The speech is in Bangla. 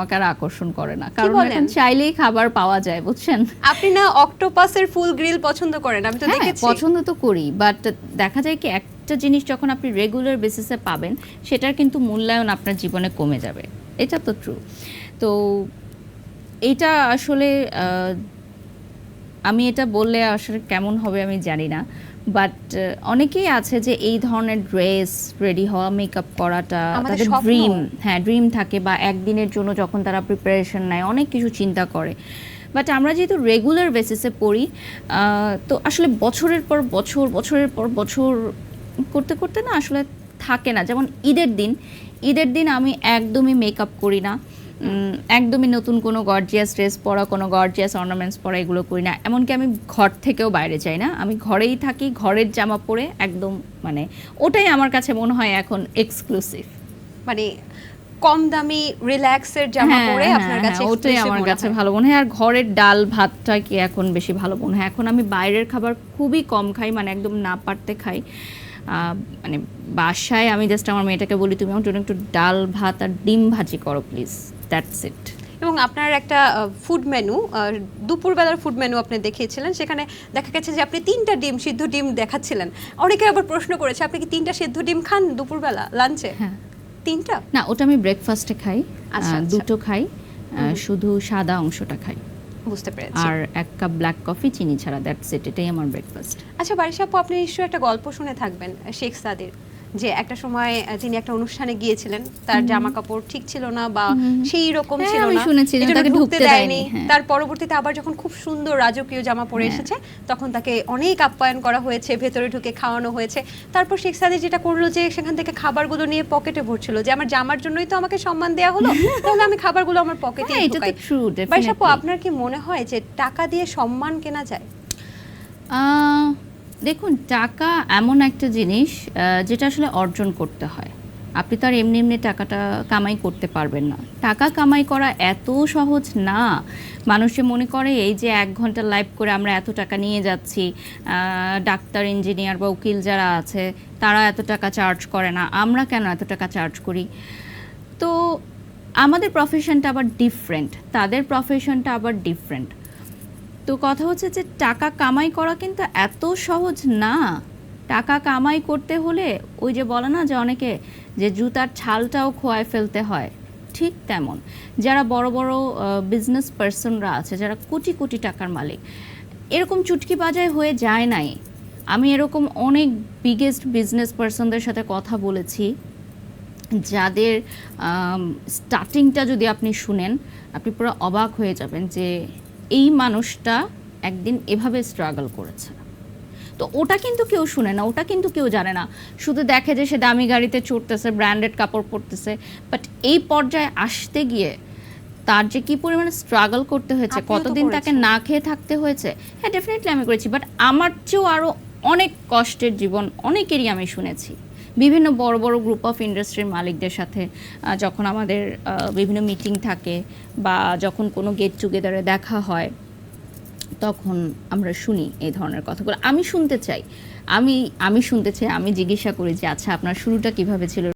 আমাকে আর আকর্ষণ করে না, কারণ এখন চাইলেই খাবার পাওয়া যায়, বুঝছেন। আপনি না অক্টোপাসের ফুল গ্রিল পছন্দ করেন? আমি তো দেখেছি। পছন্দ তো করি, বাট দেখা যায় কি একটা জিনিস যখন আপনি রেগুলার বেসিসে পাবেন সেটার কিন্তু মূল্যায়ন আপনার জীবনে কমে যাবে, এটা তো ট্রু। তো এটা আসলে আমি এটা বললে আসলে কেমন হবে আমি জানি না, বাট অনেকেই আছে যে এই ধরনের ড্রেস, রেডি হওয়া, মেকআপ করাটা তাদের ড্রিম। হ্যাঁ, ড্রিম থাকে, বা একদিনের জন্য যখন তারা প্রিপারেশন নেয় অনেক কিছু চিন্তা করে। বাট আমরা যেহেতু রেগুলার বেসিসে পড়ি, তো আসলে বছরের পর বছর, বছরের পর বছর করতে করতে না আসলে থাকে না। যেমন ঈদের দিন আমি একদমই মেকআপ করি না, একদমই নতুন কোনো গর্জিয়াস ড্রেস পরা, কোনো গর্জিয়াস অর্নামেন্টস পরা, এগুলো করি না। এমনকি আমি ঘর থেকেও বাইরে যাই না, আমি ঘরেই থাকি, ঘরের জামা পরে একদম, মানে ওটাই আমার কাছে মনে হয় এখন এক্সক্লুসিভ। মানে কম দামি রিল্যাক্সের জামা পরে আপনার কাছে ওটাই আমার কাছে ভালো মনে হয়। আর ঘরের ডাল ভাতটা কি এখন বেশি ভালো মনে হয়। এখন আমি বাইরের খাবার খুবই কম খাই, মানে একদম না পারতে খাই। মানে বাসায় আমি জাস্ট আমার মেয়েটাকে বলি, তুমি আমার জন্য একটু ডাল ভাত আর ডিম ভাজি করো প্লিজ, দ্যাটস ইট। এবং আপনার একটা ফুড মেনু, দুপুরবেলার ফুড মেনু আপনি দেখিয়েছিলেন, সেখানে দেখা গেছে যে আপনি 3টা ডিম, সিদ্ধ ডিম দেখাচ্ছিলেন। অনেকে আবার প্রশ্ন করেছে আপনি কি 3টা সিদ্ধ ডিম খান দুপুরবেলা লাঞ্চে? হ্যাঁ। 3টা না, ওটা আমি ব্রেকফাস্টে খাই। দুটো খাই, শুধু সাদা অংশটা খাই। বুঝতে পেরেছি। আর 1 কাপ ব্ল্যাক কফি চিনি ছাড়া, দ্যাটস ইট, এটাই আমার ব্রেকফাস্ট। আচ্ছা বারিশা আপু, আপনি নিশ্চয়ই একটা গল্প শুনে থাকবেন শেখ সাদির, যে একটা সময় তিনি একটা অনুষ্ঠানে গিয়েছিলেন, তার জামা কাপড় ঠিক ছিল না বা সেই রকম ছিল না, এজন্য তাকে ঢুকতে দেয়নি। তার পরবর্তীতে আবার যখন খুব সুন্দর রাজকীয় জামা পরে এসেছে, তখন তাকে অনেক আপ্যায়ন করা হয়েছে, ভেতরে ঢুকে খাওয়ানো হয়েছে। তারপর শেখ সাদি যেটা করলো যে সেখান থেকে খাবারগুলো নিয়ে পকেটে ভরছিল, যে আমার জামার জন্যই তো আমাকে সম্মান দেওয়া হলো, তাহলে আমি খাবারগুলো আমার পকেটে ঢুকাই। বারিশা আপু, আপনার কি মনে হয় যে টাকা দিয়ে সম্মান কেনা যায়? দেখুন, টাকা এমন একটা জিনিস যেটা আসলে অর্জন করতে হয়। আপনি তো আর এমনি এমনি টাকাটা কামাই করতে পারবেন না। টাকা কামাই করা এত সহজ না। মানুষে মনে করে এই যে 1 ঘন্টা লাইভ করে আমরা এত টাকা নিয়ে যাচ্ছি, ডাক্তার, ইঞ্জিনিয়ার বা উকিল যারা আছে তারা এত টাকা চার্জ করে না, আমরা কেন এত টাকা চার্জ করি? তো আমাদের প্রফেশনটা আবার ডিফারেন্ট, তাদের প্রফেশনটা আবার ডিফারেন্ট। তো কথা হচ্ছে যে টাকা কামাই করা কিন্তু এত সহজ না। টাকা কামাই করতে হলে ওই যে বলে না যে অনেকে যে জুতার ছালটাও খোয়ায় ফেলতে হয়, ঠিক তেমন যারা বড় বড় বিজনেস পার্সনরা আছে, যারা কোটি কোটি টাকার মালিক, এরকম চুটকি বাজায় হয়ে যায় নাই। আমি এরকম অনেক বিগেস্ট বিজনেস পার্সনদের সাথে কথা বলেছি, যাদের স্টার্টিংটা যদি আপনি শুনেন আপনি পুরো অবাক হয়ে যাবেন যে এই মানুষটা একদিন এভাবে স্ট্রাগল করেছে। তো ওটা কিন্তু কেউ শুনে না, ওটা কিন্তু কেউ জানে না, শুধু দেখে যে সে দামি গাড়িতে চড়তেছে, ব্র্যান্ডেড কাপড় পরতেছে। বাট এই পর্যায়ে আসতে গিয়ে তার যে কি পরিমাণে স্ট্রাগল করতে হয়েছে, কতদিন তাকে না খেয়ে থাকতে হয়েছে। হ্যাঁ, ডেফিনেটলি আমি করেছি, বাট আমার চেয়েও আরও অনেক কষ্টের জীবন অনেকেরই আমি শুনেছি। বিভিন্ন বড় বড় গ্রুপ অফ ইন্ডাস্ট্রির মালিকদের সাথে যখন আমাদের বিভিন্ন মিটিং থাকে বা যখন কোনো গেট টুগেদারে দেখা হয়, তখন আমরা শুনি এই ধরনের কথাগুলো। আমি শুনতে চাই, আমি শুনতে চাই, আমি জিজ্ঞাসা করি যে আচ্ছা আপনার শুরুটা কিভাবে ছিল।